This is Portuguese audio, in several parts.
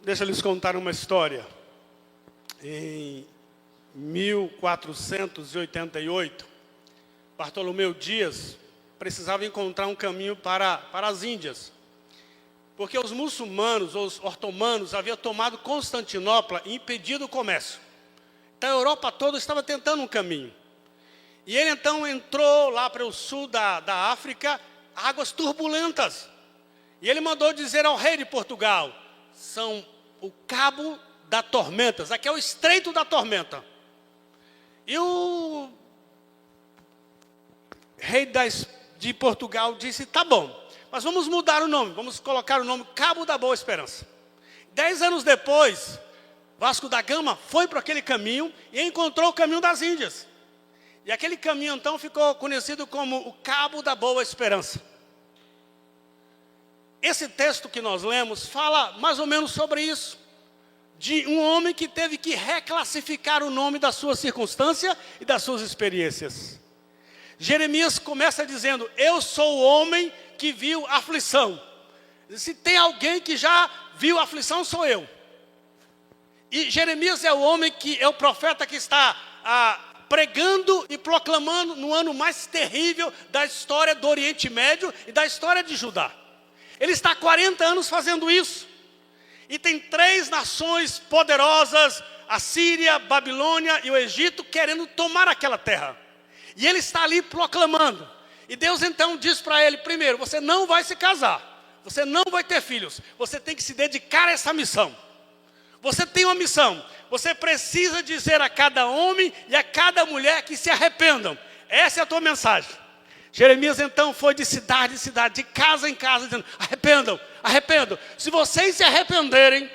Deixa eu lhes contar uma história. Em 1488, Bartolomeu Dias precisava encontrar um caminho para as Índias, porque os muçulmanos, os otomanos, haviam tomado Constantinopla e impedido o comércio. Então a Europa toda estava tentando um caminho. E ele então entrou lá para o sul da África, águas turbulentas. E ele mandou dizer ao rei de Portugal: são o Cabo da Tormentas, aqui é o Estreito da Tormenta. E o rei de Portugal disse: tá bom, mas vamos mudar o nome, vamos colocar o nome Cabo da Boa Esperança. 10 anos depois, Vasco da Gama foi para aquele caminho e encontrou o caminho das Índias. E aquele caminho então ficou conhecido como o Cabo da Boa Esperança. Esse texto que nós lemos fala mais ou menos sobre isso. De um homem que teve que reclassificar o nome da sua circunstância e das suas experiências. Jeremias começa dizendo: eu sou o homem que viu aflição. Se tem alguém que já viu aflição, sou eu. E Jeremias é o homem que é o profeta que está pregando e proclamando no ano mais terrível da história do Oriente Médio e da história de Judá. Ele está há 40 anos fazendo isso. E tem 3 nações poderosas, a Síria, Babilônia e o Egito, querendo tomar aquela terra. E ele está ali proclamando. E Deus então diz para ele: primeiro, você não vai se casar, você não vai ter filhos, você tem que se dedicar a essa missão. Você tem uma missão, você precisa dizer a cada homem e a cada mulher que se arrependam. Essa é a tua mensagem. Jeremias então foi de cidade em cidade, de casa em casa, dizendo: arrependam, arrependam. Se vocês se arrependerem,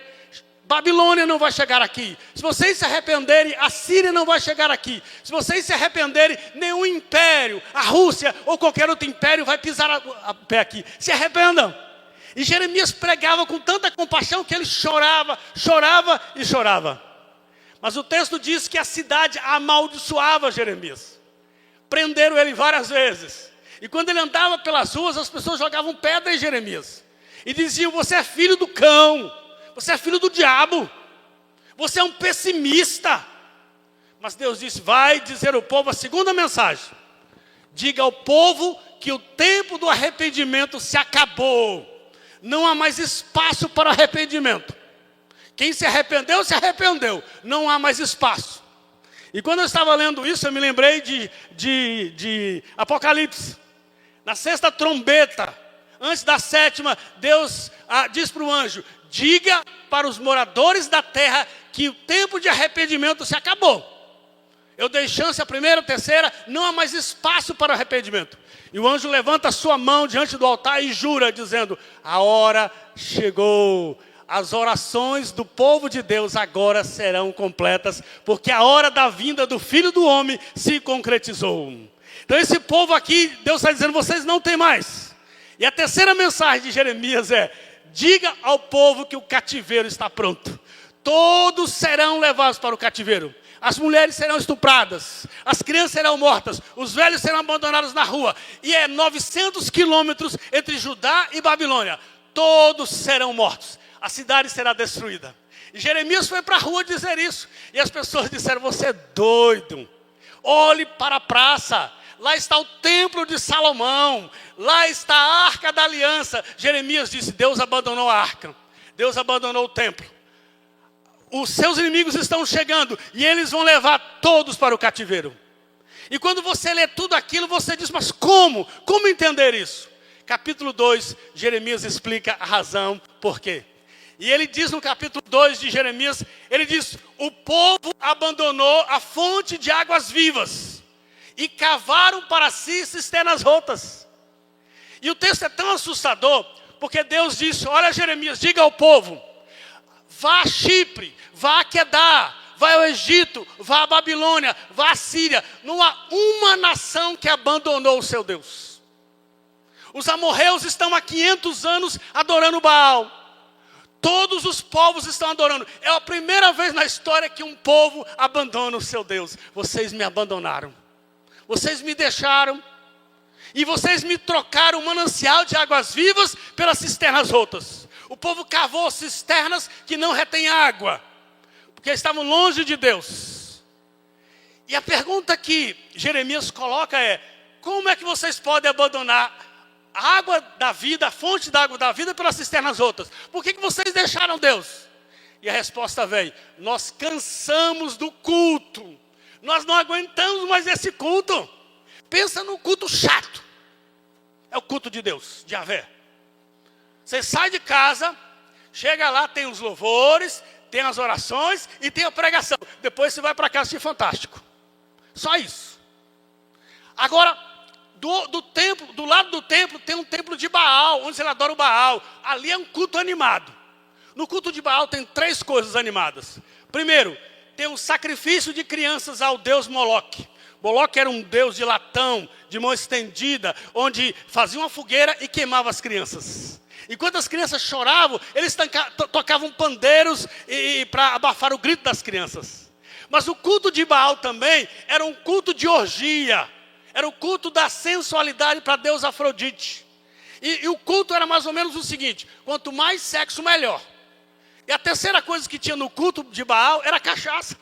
Babilônia não vai chegar aqui. Se vocês se arrependerem, a Síria não vai chegar aqui. Se vocês se arrependerem, nenhum império, a Rússia ou qualquer outro império vai pisar a pé aqui. Se arrependam. E Jeremias pregava com tanta compaixão que ele chorava, chorava e chorava. Mas o texto diz que a cidade amaldiçoava Jeremias. Prenderam ele várias vezes. E quando ele andava pelas ruas, as pessoas jogavam pedra em Jeremias. E diziam: você é filho do cão, você é filho do diabo, você é um pessimista. Mas Deus disse: vai dizer ao povo a segunda mensagem. Diga ao povo que o tempo do arrependimento se acabou. Não há mais espaço para arrependimento. Quem se arrependeu, se arrependeu. Não há mais espaço. E quando eu estava lendo isso, eu me lembrei de Apocalipse. Na 6ª trombeta, antes da 7ª, Deus diz para o anjo: diga para os moradores da terra que o tempo de arrependimento se acabou. Eu dei chance a 1ª, a 3ª, não há mais espaço para arrependimento. E o anjo levanta a sua mão diante do altar e jura, dizendo: a hora chegou. As orações do povo de Deus agora serão completas, porque a hora da vinda do Filho do Homem se concretizou. Então esse povo aqui, Deus está dizendo: vocês não têm mais. E a 3ª mensagem de Jeremias é: diga ao povo que o cativeiro está pronto. Todos serão levados para o cativeiro. As mulheres serão estupradas, as crianças serão mortas, os velhos serão abandonados na rua. E é 900 quilômetros entre Judá e Babilônia. Todos serão mortos. A cidade será destruída. E Jeremias foi para a rua dizer isso. E as pessoas disseram: você é doido. Olhe para a praça. Lá está o templo de Salomão. Lá está a arca da aliança. Jeremias disse: Deus abandonou a arca. Deus abandonou o templo. Os seus inimigos estão chegando. E eles vão levar todos para o cativeiro. E quando você lê tudo aquilo, você diz: mas como? Como entender isso? Capítulo 2, Jeremias explica a razão por quê. E ele diz no capítulo 2 de Jeremias, ele diz: o povo abandonou a fonte de águas vivas e cavaram para si cisternas rotas. E o texto é tão assustador, porque Deus disse: olha, Jeremias, diga ao povo, vá a Chipre, vá a Quedar, vá ao Egito, vá a Babilônia, vá a Síria. Não há uma nação que abandonou o seu Deus. Os amorreus estão há 500 anos adorando Baal. Todos os povos estão adorando. É a primeira vez na história que um povo abandona o seu Deus. Vocês me abandonaram. Vocês me deixaram. E vocês me trocaram o manancial de águas vivas pelas cisternas rotas. O povo cavou cisternas que não retêm água, porque estavam longe de Deus. E a pergunta que Jeremias coloca é: como é que vocês podem abandonar a água da vida, a fonte da água da vida, pelas cisternas outras? Por que vocês deixaram Deus? E a resposta vem: nós cansamos do culto. Nós não aguentamos mais esse culto. Pensa no culto chato. É o culto de Deus, de Yahvé. Você sai de casa, chega lá, tem os louvores, tem as orações e tem a pregação. Depois você vai para casa de fantástico. Só isso. Agora, do lado do templo tem um templo de Baal, onde você adora o Baal. Ali é um culto animado. No culto de Baal tem 3 coisas animadas. Primeiro, tem um sacrifício de crianças ao deus Moloque. Moloque era um deus de latão, de mão estendida, onde fazia uma fogueira e queimava as crianças. Enquanto as crianças choravam, eles tocavam pandeiros para abafar o grito das crianças. Mas o culto de Baal também era um culto de orgia. Era o culto da sensualidade para Deus Afrodite. E o culto era mais ou menos o seguinte: quanto mais sexo, melhor. E a terceira coisa que tinha no culto de Baal era cachaça.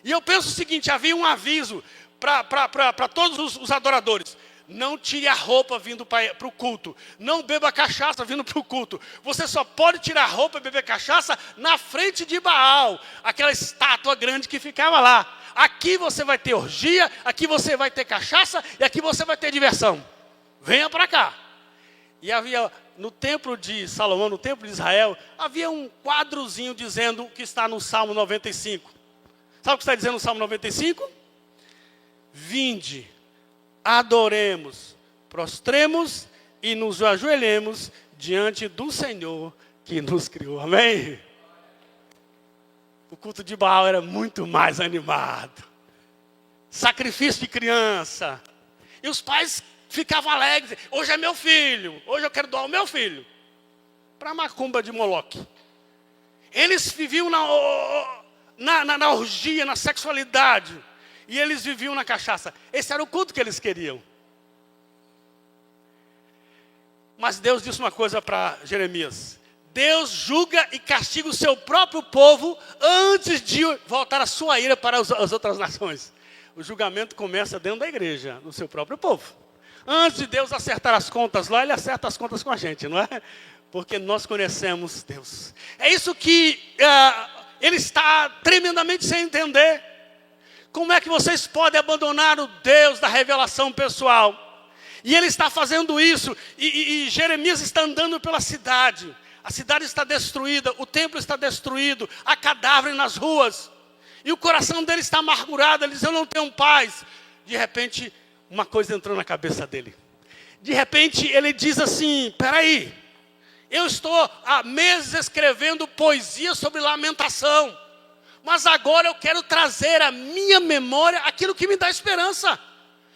E eu penso o seguinte: havia um aviso para todos os adoradores: não tire a roupa vindo para o culto. Não beba cachaça vindo para o culto. Você só pode tirar a roupa e beber cachaça na frente de Baal, aquela estátua grande que ficava lá. Aqui você vai ter orgia, aqui você vai ter cachaça e aqui você vai ter diversão. Venha para cá. E havia no templo de Salomão, no templo de Israel, havia um quadrozinho dizendo o que está no Salmo 95. Sabe o que está dizendo no Salmo 95? Vinde, adoremos, prostremos e nos ajoelhemos diante do Senhor que nos criou. Amém? O culto de Baal era muito mais animado. Sacrifício de criança. E os pais ficavam alegres: hoje é meu filho, hoje eu quero doar o meu filho para a macumba de Moloque. Eles viviam na orgia, na sexualidade. E eles viviam na cachaça. Esse era o culto que eles queriam. Mas Deus disse uma coisa para Jeremias: Deus julga e castiga o seu próprio povo antes de voltar a sua ira para as outras nações. O julgamento começa dentro da igreja, no seu próprio povo. Antes de Deus acertar as contas lá, Ele acerta as contas com a gente, não é? Porque nós conhecemos Deus. É isso que ele está tremendamente sem entender. Como é que vocês podem abandonar o Deus da revelação pessoal? E ele está fazendo isso, e Jeremias está andando pela cidade. A cidade está destruída, o templo está destruído, há cadáver nas ruas. E o coração dele está amargurado, ele diz: eu não tenho paz. De repente, uma coisa entrou na cabeça dele. De repente, ele diz assim: espera aí, eu estou há meses escrevendo poesia sobre lamentação. Mas agora eu quero trazer à minha memória aquilo que me dá esperança.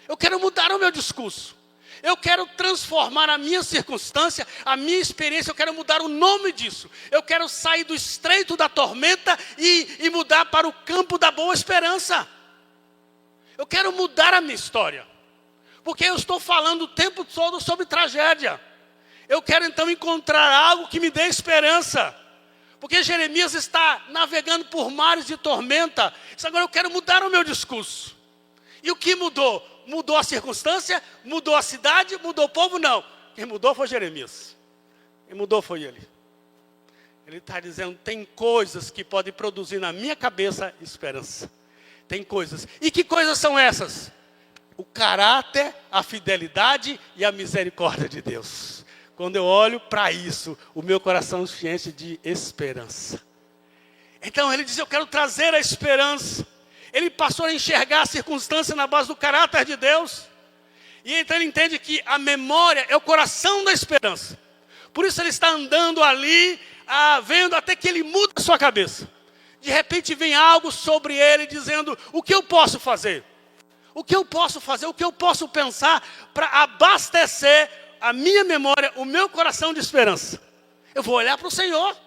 Eu quero mudar o meu discurso. Eu quero transformar a minha circunstância, a minha experiência. Eu quero mudar o nome disso. Eu quero sair do estreito da tormenta e mudar para o campo da boa esperança. Eu quero mudar a minha história. Porque eu estou falando o tempo todo sobre tragédia. Eu quero então encontrar algo que me dê esperança. Porque Jeremias está navegando por mares de tormenta. Diz: agora eu quero mudar o meu discurso. E o que mudou? Mudou a circunstância? Mudou a cidade? Mudou o povo? Não. Quem mudou foi Jeremias. Quem mudou foi ele. Ele está dizendo: tem coisas que podem produzir na minha cabeça esperança. Tem coisas. E que coisas são essas? O caráter, a fidelidade e a misericórdia de Deus. Quando eu olho para isso, o meu coração se enche de esperança. Então ele diz: eu quero trazer a esperança. Ele passou a enxergar a circunstância na base do caráter de Deus. E então ele entende que a memória é o coração da esperança. Por isso ele está andando ali, vendo até que ele muda a sua cabeça. De repente vem algo sobre ele dizendo: o que eu posso fazer? O que eu posso fazer? O que eu posso pensar para abastecer a minha memória, o meu coração de esperança? Eu vou olhar para o Senhor.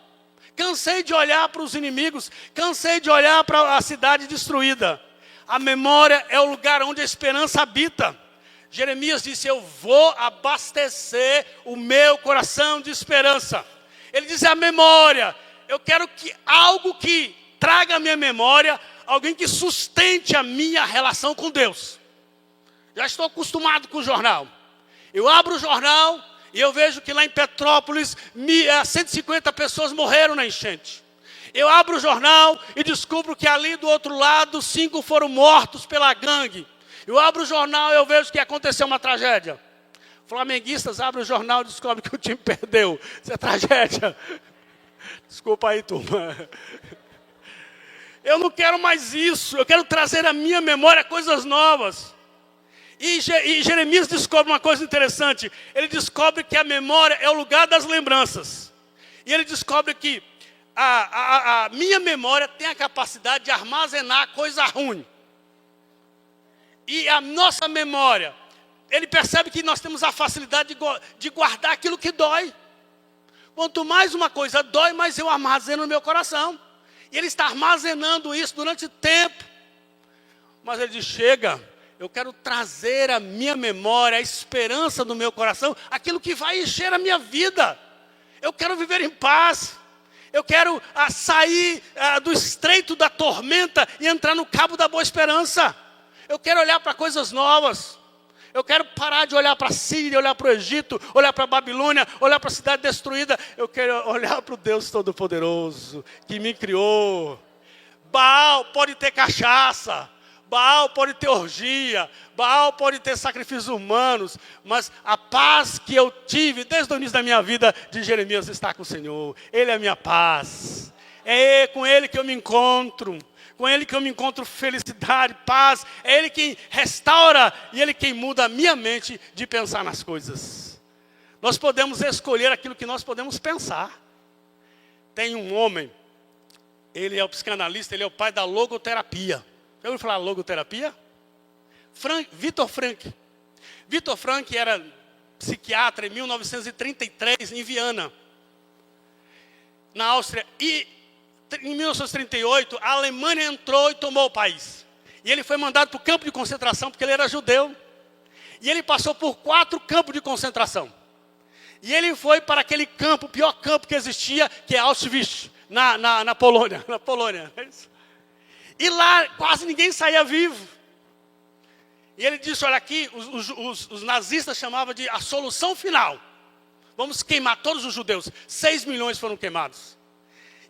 Cansei de olhar para os inimigos. Cansei de olhar para a cidade destruída. A memória é o lugar onde a esperança habita. Jeremias disse: eu vou abastecer o meu coração de esperança. Ele diz a memória. Eu quero que algo que traga a minha memória, alguém que sustente a minha relação com Deus. Já estou acostumado com o jornal. Eu abro o jornal e eu vejo que lá em Petrópolis 150 pessoas morreram na enchente. Eu abro o jornal e descubro que ali do outro lado 5 foram mortos pela gangue. Eu abro o jornal e eu vejo que aconteceu uma tragédia. Flamenguistas abrem o jornal e descobrem que o time perdeu. Isso é tragédia. Desculpa aí, turma. Eu não quero mais isso. Eu quero trazer à minha memória coisas novas. E Jeremias descobre uma coisa interessante. Ele descobre que a memória é o lugar das lembranças. E ele descobre que a minha memória tem a capacidade de armazenar coisa ruim. E a nossa memória, ele percebe que nós temos a facilidade de guardar aquilo que dói. Quanto mais uma coisa dói, mais eu armazeno no meu coração. E ele está armazenando isso durante tempo. Mas ele diz, chega, eu quero trazer à minha memória, a esperança do meu coração, aquilo que vai encher a minha vida. Eu quero viver em paz. Eu quero sair do estreito da tormenta e entrar no cabo da boa esperança. Eu quero olhar para coisas novas. Eu quero parar de olhar para a Síria, olhar para o Egito, olhar para a Babilônia, olhar para a cidade destruída. Eu quero olhar para o Deus Todo-Poderoso, que me criou. Baal pode ter cachaça, Baal pode ter orgia, Baal pode ter sacrifícios humanos, mas a paz que eu tive desde o início da minha vida de Jeremias está com o Senhor. Ele é a minha paz. É com Ele que eu me encontro. Com Ele que eu me encontro felicidade, paz. É Ele quem restaura e Ele quem muda a minha mente de pensar nas coisas. Nós podemos escolher aquilo que nós podemos pensar. Tem um homem, ele é o psicanalista, ele é o pai da logoterapia. Já ouviu falar logoterapia? Viktor Frankl. Viktor Frankl era psiquiatra em 1933 em Viena, na Áustria. E em 1938, a Alemanha entrou e tomou o país. E ele foi mandado para o campo de concentração, porque ele era judeu. E ele passou por 4 campos de concentração. E ele foi para aquele campo, o pior campo que existia, que é Auschwitz, na Polônia. Na Polônia. E lá quase ninguém saía vivo. E ele disse, olha aqui, os nazistas chamavam de a solução final. Vamos queimar todos os judeus. 6 milhões foram queimados.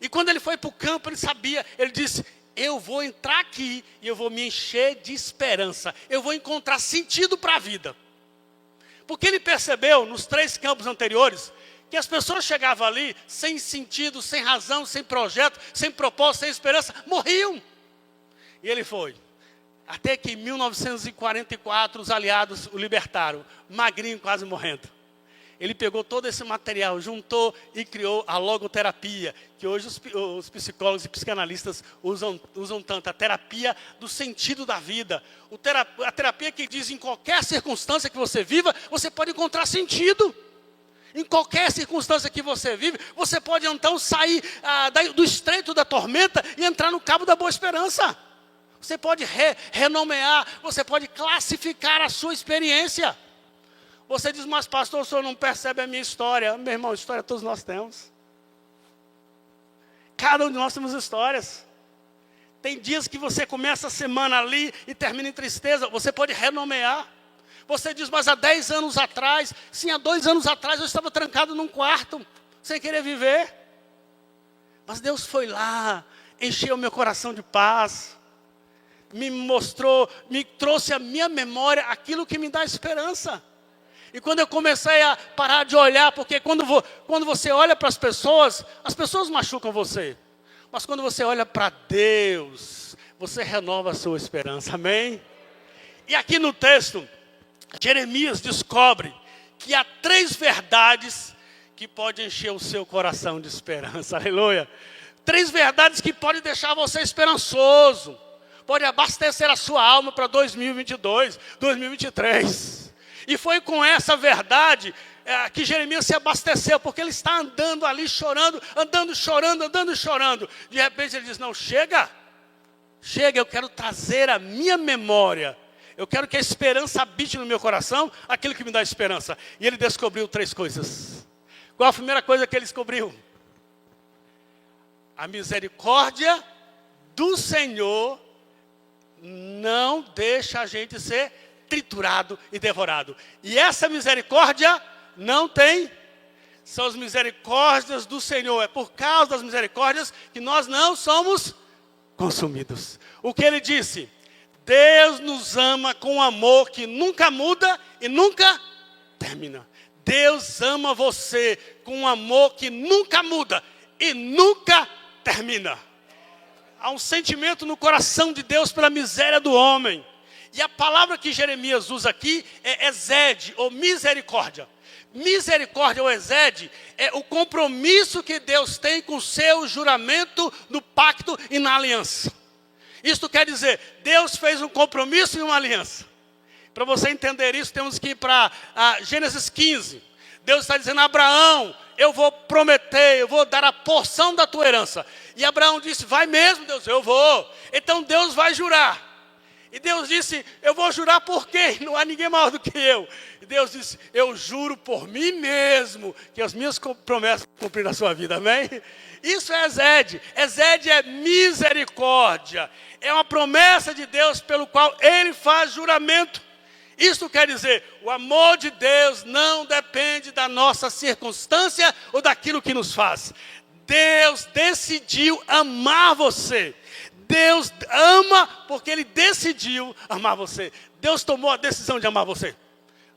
E quando ele foi para o campo, ele sabia, ele disse, eu vou entrar aqui e eu vou me encher de esperança. Eu vou encontrar sentido para a vida. Porque ele percebeu, nos 3 campos anteriores, que as pessoas chegavam ali sem sentido, sem razão, sem projeto, sem propósito, sem esperança, morriam. E ele foi. Até que em 1944 os aliados o libertaram, magrinho, quase morrendo. Ele pegou todo esse material, juntou e criou a logoterapia, que hoje os psicólogos e psicanalistas usam tanto, a terapia do sentido da vida. A terapia que diz, em qualquer circunstância que você viva, você pode encontrar sentido. Em qualquer circunstância que você vive, você pode então sair do estreito da tormenta e entrar no cabo da boa esperança. Você pode renomear, você pode classificar a sua experiência. Você diz, mas pastor, o senhor não percebe a minha história. Meu irmão, história todos nós temos. Cada um de nós temos histórias. Tem dias que você começa a semana ali e termina em tristeza. Você pode renomear. Você diz, mas há 10 anos atrás, sim, há 2 anos atrás eu estava trancado num quarto, sem querer viver. Mas Deus foi lá, encheu meu coração de paz. Me mostrou, me trouxe à minha memória aquilo que me dá esperança. E quando eu comecei a parar de olhar, porque quando você olha para as pessoas machucam você. Mas quando você olha para Deus, você renova a sua esperança, amém? E aqui no texto, Jeremias descobre que há 3 verdades que podem encher o seu coração de esperança, aleluia. 3 verdades que podem deixar você esperançoso, pode abastecer a sua alma para 2022, 2023. E foi com essa verdade que Jeremias se abasteceu, porque ele está andando ali chorando, andando chorando. De repente ele diz, não, chega, eu quero trazer a minha memória. Eu quero que a esperança habite no meu coração, aquilo que me dá esperança. E ele descobriu 3 coisas. Qual a primeira coisa que ele descobriu? A misericórdia do Senhor não deixa a gente ser triturado e devorado. E essa misericórdia não tem. São as misericórdias do Senhor. É por causa das misericórdias que nós não somos consumidos. O que ele disse? Deus nos ama com um amor que nunca muda e nunca termina. Deus ama você com um amor que nunca muda e nunca termina. Há um sentimento no coração de Deus pela miséria do homem. E a palavra que Jeremias usa aqui é exede, ou misericórdia. Misericórdia ou exede é o compromisso que Deus tem com o seu juramento no pacto e na aliança. Isto quer dizer, Deus fez um compromisso e uma aliança. Para você entender isso, temos que ir para Gênesis 15. Deus está dizendo a Abraão, eu vou prometer, eu vou dar a porção da tua herança. E Abraão disse, vai mesmo, Deus, eu vou. Então Deus vai jurar. E Deus disse, eu vou jurar por quê? Não há ninguém maior do que eu. E Deus disse, eu juro por mim mesmo, que as minhas promessas vão cumprir na sua vida, amém? Isso é exede. Exede é misericórdia. É uma promessa de Deus pelo qual Ele faz juramento. Isso quer dizer, o amor de Deus não depende da nossa circunstância ou daquilo que nos faz. Deus decidiu amar você. Deus ama porque Ele decidiu amar você. Deus tomou a decisão de amar você.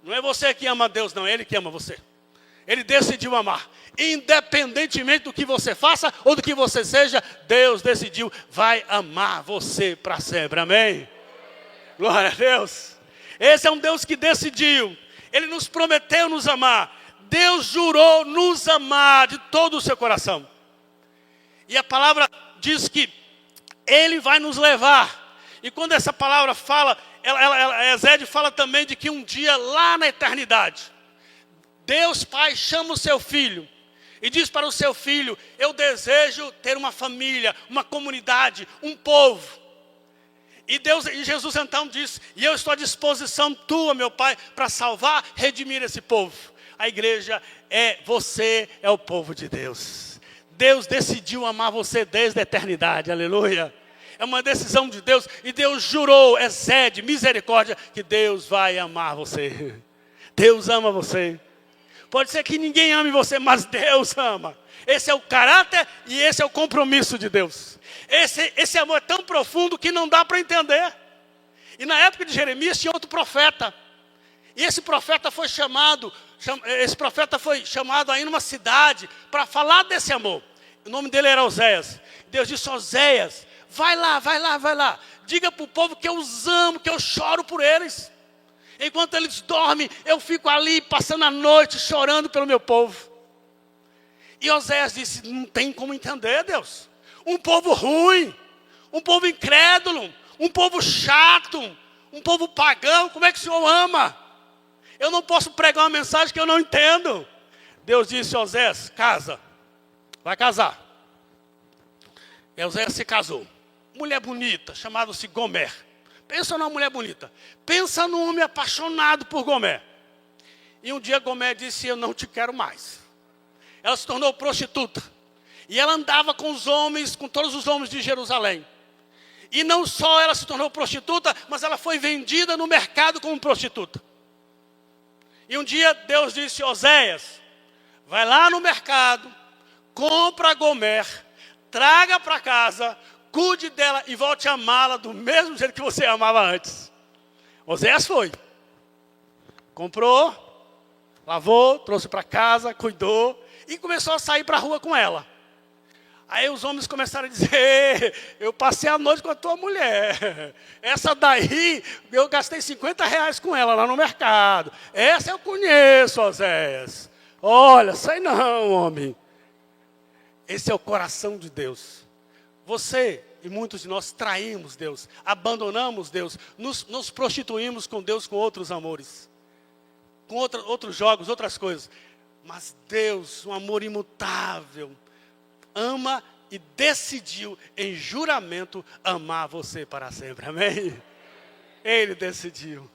Não é você que ama Deus, não. É Ele que ama você. Ele decidiu amar. Independentemente do que você faça ou do que você seja, Deus decidiu, vai amar você para sempre. Amém? Glória a Deus. Esse é um Deus que decidiu. Ele nos prometeu nos amar. Deus jurou nos amar de todo o seu coração. E a palavra diz que Ele vai nos levar. E quando essa palavra fala, Exede fala também de que um dia lá na eternidade, Deus Pai chama o seu filho e diz para o seu filho, eu desejo ter uma família, uma comunidade, um povo. E Jesus então diz, e eu estou à disposição tua, meu Pai, para salvar, redimir esse povo. A igreja você é o povo de Deus. Deus decidiu amar você desde a eternidade, aleluia. É uma decisão de Deus, e Deus jurou, exede, misericórdia, que Deus vai amar você. Deus ama você. Pode ser que ninguém ame você, mas Deus ama. Esse é o caráter e esse é o compromisso de Deus. Esse amor é tão profundo que não dá para entender. E na época de Jeremias tinha outro profeta. E esse profeta foi chamado aí numa cidade para falar desse amor. O nome dele era Oséias. Deus disse, Oséias, vai lá. Diga para o povo que eu os amo, que eu choro por eles. Enquanto eles dormem, eu fico ali passando a noite chorando pelo meu povo. E Oséias disse, não tem como entender, Deus. Um povo ruim, um povo incrédulo, um povo chato, um povo pagão, como é que o Senhor ama? Eu não posso pregar uma mensagem que eu não entendo. Deus disse, Oséias, casa, vai casar. E Oséias se casou. Mulher bonita, chamada-se Gomer. Pensa numa mulher bonita. Pensa num homem apaixonado por Gomer. E um dia Gomer disse, eu não te quero mais. Ela se tornou prostituta. E ela andava com os homens, com todos os homens de Jerusalém. E não só ela se tornou prostituta, mas ela foi vendida no mercado como prostituta. E um dia Deus disse, Oséias, vai lá no mercado, compra a Gomer, traga para casa, cuide dela e volte a amá-la do mesmo jeito que você amava antes. Oséias foi. Comprou, lavou, trouxe para casa, cuidou e começou a sair para a rua com ela. Aí os homens começaram a dizer, eu passei a noite com a tua mulher. Essa daí, eu gastei R$50 com ela lá no mercado. Essa eu conheço, Oséias. Olha, sei não, homem. Esse é o coração de Deus. Você e muitos de nós traímos Deus, abandonamos Deus, nos prostituímos com Deus com outros amores, com outros jogos, outras coisas. Mas Deus, um amor imutável, ama e decidiu em juramento amar você para sempre, amém? Ele decidiu.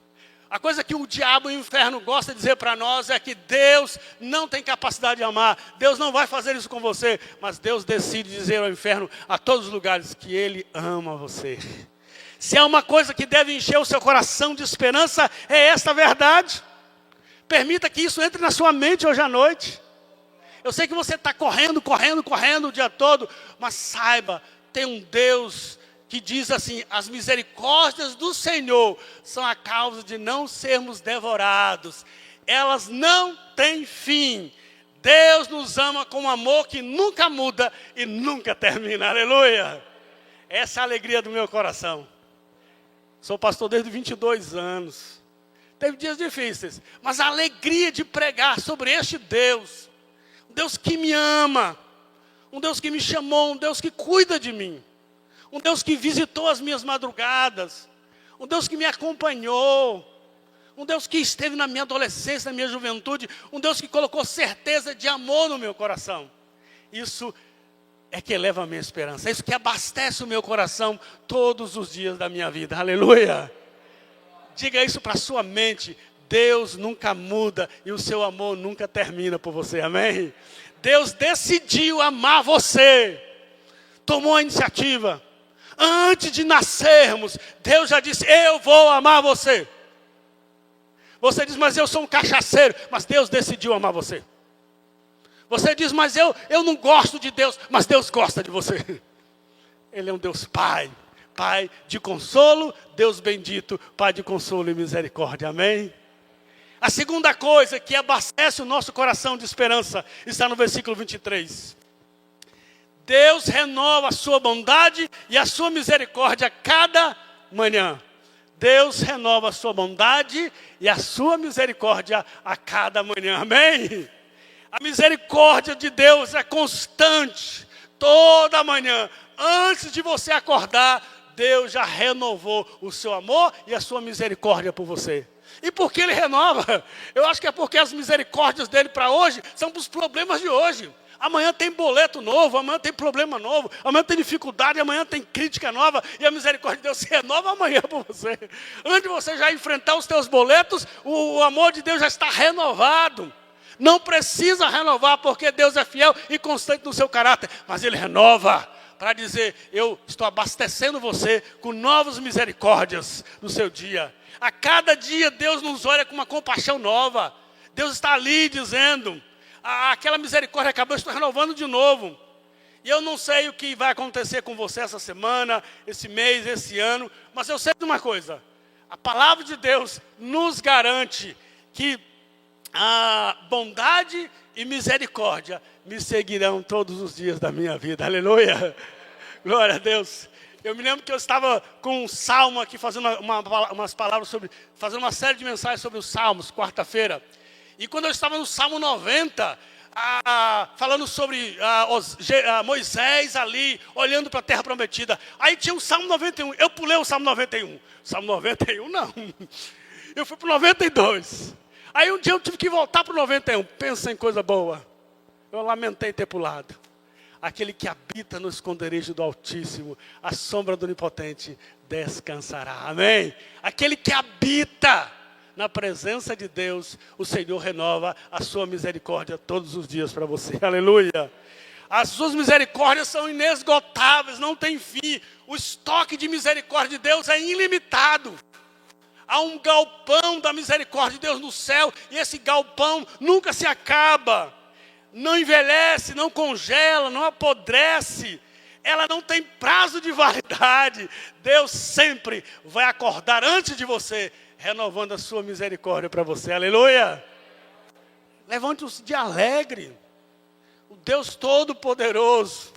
A coisa que o diabo e o inferno gostam de dizer para nós é que Deus não tem capacidade de amar. Deus não vai fazer isso com você. Mas Deus decide dizer ao inferno, a todos os lugares, que Ele ama você. Se há uma coisa que deve encher o seu coração de esperança, é esta verdade. Permita que isso entre na sua mente hoje à noite. Eu sei que você está correndo o dia todo. Mas saiba, tem um Deus que diz assim, as misericórdias do Senhor são a causa de não sermos devorados. Elas não têm fim. Deus nos ama com um amor que nunca muda e nunca termina. Aleluia! Essa é a alegria do meu coração. Sou pastor desde 22 anos. Teve dias difíceis, mas a alegria de pregar sobre este Deus. Um Deus que me ama. Um Deus que me chamou, um Deus que cuida de mim. Um Deus que visitou as minhas madrugadas. Um Deus que me acompanhou. Um Deus que esteve na minha adolescência, na minha juventude. Um Deus que colocou certeza de amor no meu coração. Isso é que eleva a minha esperança. É isso que abastece o meu coração todos os dias da minha vida. Aleluia! Diga isso para a sua mente. Deus nunca muda e o seu amor nunca termina por você. Amém? Deus decidiu amar você. Tomou a iniciativa. Antes de nascermos, Deus já disse, eu vou amar você. Você diz, mas eu sou um cachaceiro. Mas Deus decidiu amar você. Você diz, mas eu não gosto de Deus. Mas Deus gosta de você. Ele é um Deus Pai. Pai de consolo, Deus bendito, Pai de consolo e misericórdia. Amém? A segunda coisa que abastece o nosso coração de esperança está no versículo 23. Deus renova a sua bondade e a sua misericórdia a cada manhã. Deus renova a sua bondade e a sua misericórdia a cada manhã. Amém? A misericórdia de Deus é constante. Toda manhã, antes de você acordar, Deus já renovou o seu amor e a sua misericórdia por você. E por que Ele renova? Eu acho que é porque as misericórdias dEle para hoje são para os problemas de hoje. Amanhã tem boleto novo, amanhã tem problema novo, amanhã tem dificuldade, amanhã tem crítica nova. E a misericórdia de Deus se renova amanhã por você. Antes de você já enfrentar os teus boletos, o amor de Deus já está renovado. Não precisa renovar, porque Deus é fiel e constante no seu caráter. Mas Ele renova para dizer, eu estou abastecendo você com novas misericórdias no seu dia. A cada dia Deus nos olha com uma compaixão nova. Deus está ali dizendo, aquela misericórdia acabou, eu estou renovando de novo. E eu não sei o que vai acontecer com você essa semana, esse mês, esse ano. Mas eu sei de uma coisa. A palavra de Deus nos garante que a bondade e misericórdia me seguirão todos os dias da minha vida. Aleluia. Glória a Deus. Eu me lembro que eu estava com um salmo aqui, fazendo umas palavras sobre, fazendo uma série de mensagens sobre os salmos, quarta-feira. E quando eu estava no Salmo 90, falando sobre Moisés ali, olhando para a terra prometida. Aí tinha o Salmo 91, eu pulei o Salmo 91. Salmo 91 não, eu fui para o 92. Aí um dia eu tive que voltar para o 91, pensa em coisa boa. Eu lamentei ter pulado. Aquele que habita no esconderijo do Altíssimo, a sombra do Onipotente descansará. Amém? Aquele que habita na presença de Deus, o Senhor renova a sua misericórdia todos os dias para você. Aleluia. As suas misericórdias são inesgotáveis, não tem fim. O estoque de misericórdia de Deus é ilimitado. Há um galpão da misericórdia de Deus no céu, e esse galpão nunca se acaba. Não envelhece, não congela, não apodrece. Ela não tem prazo de validade. Deus sempre vai acordar antes de você, renovando a sua misericórdia para você. Aleluia. Levante-se de alegre. O Deus Todo-Poderoso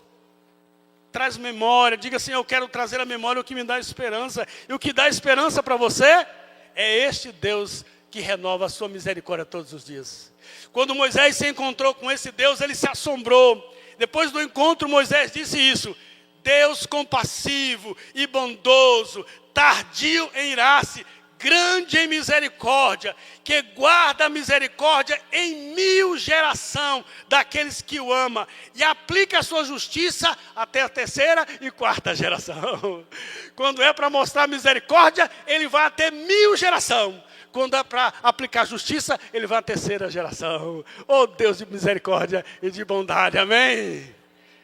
traz memória. Diga assim, eu quero trazer a memória o que me dá esperança. E o que dá esperança para você é este Deus que renova a sua misericórdia todos os dias. Quando Moisés se encontrou com esse Deus, ele se assombrou. Depois do encontro, Moisés disse isso. Deus compassivo e bondoso, tardio em irar-se, grande em misericórdia, que guarda a misericórdia em 1000 gerações daqueles que o amam, e aplica a sua justiça até a 3ª e 4ª geração. Quando é para mostrar misericórdia, ele vai até 1000 gerações. Quando é para aplicar justiça, ele vai à terceira geração. Oh, Deus de misericórdia e de bondade, amém?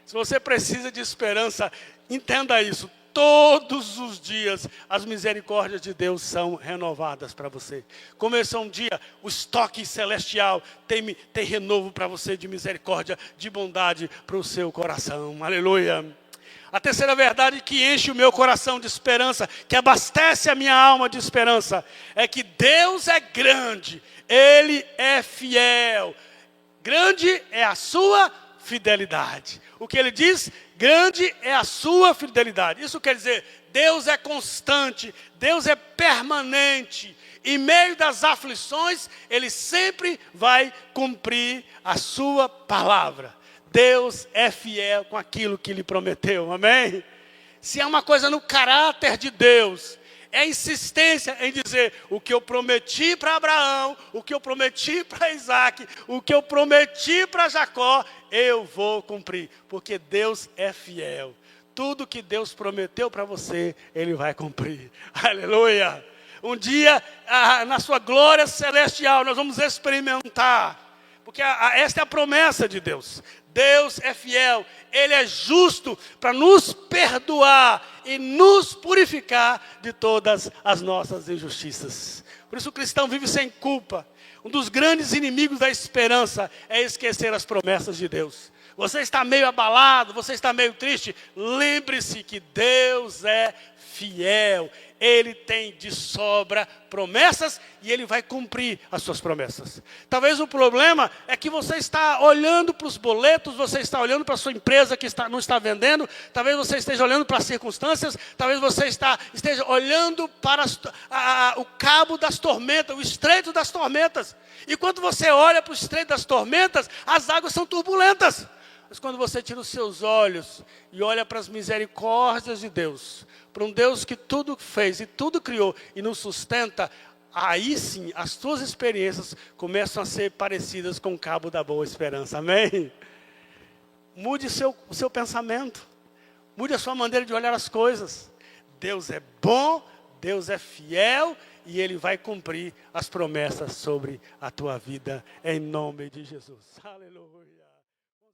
Se você precisa de esperança, entenda isso. Todos os dias, as misericórdias de Deus são renovadas para você. Começou um dia, o estoque celestial tem renovo para você de misericórdia, de bondade para o seu coração. Aleluia. A terceira verdade que enche o meu coração de esperança, que abastece a minha alma de esperança, é que Deus é grande, Ele é fiel. Grande é a sua fidelidade. O que ele diz? Grande é a sua fidelidade. Isso quer dizer, Deus é constante, Deus é permanente. Em meio das aflições, Ele sempre vai cumprir a sua palavra. Deus é fiel com aquilo que Ele prometeu, amém? Se há uma coisa no caráter de Deus, é a insistência em dizer, o que eu prometi para Abraão, o que eu prometi para Isaac, o que eu prometi para Jacó, eu vou cumprir, porque Deus é fiel. Tudo que Deus prometeu para você, Ele vai cumprir. Aleluia! Um dia, na sua glória celestial, nós vamos experimentar, porque esta é a promessa de Deus. Deus é fiel, Ele é justo para nos perdoar e nos purificar de todas as nossas injustiças. Por isso o cristão vive sem culpa. Um dos grandes inimigos da esperança é esquecer as promessas de Deus. Você está meio abalado, você está meio triste, lembre-se que Deus é fiel. Ele tem de sobra promessas e Ele vai cumprir as suas promessas. Talvez o problema é que você está olhando para os boletos, você está olhando para a sua empresa que não está vendendo, talvez você esteja olhando para as circunstâncias, talvez você esteja olhando para o cabo das tormentas, o estreito das tormentas. E quando você olha para o estreito das tormentas, as águas são turbulentas. Mas quando você tira os seus olhos e olha para as misericórdias de Deus, para um Deus que tudo fez e tudo criou e nos sustenta, aí sim as suas experiências começam a ser parecidas com o cabo da boa esperança, amém? Mude o seu pensamento, mude a sua maneira de olhar as coisas. Deus é bom, Deus é fiel e Ele vai cumprir as promessas sobre a tua vida, em nome de Jesus. Aleluia.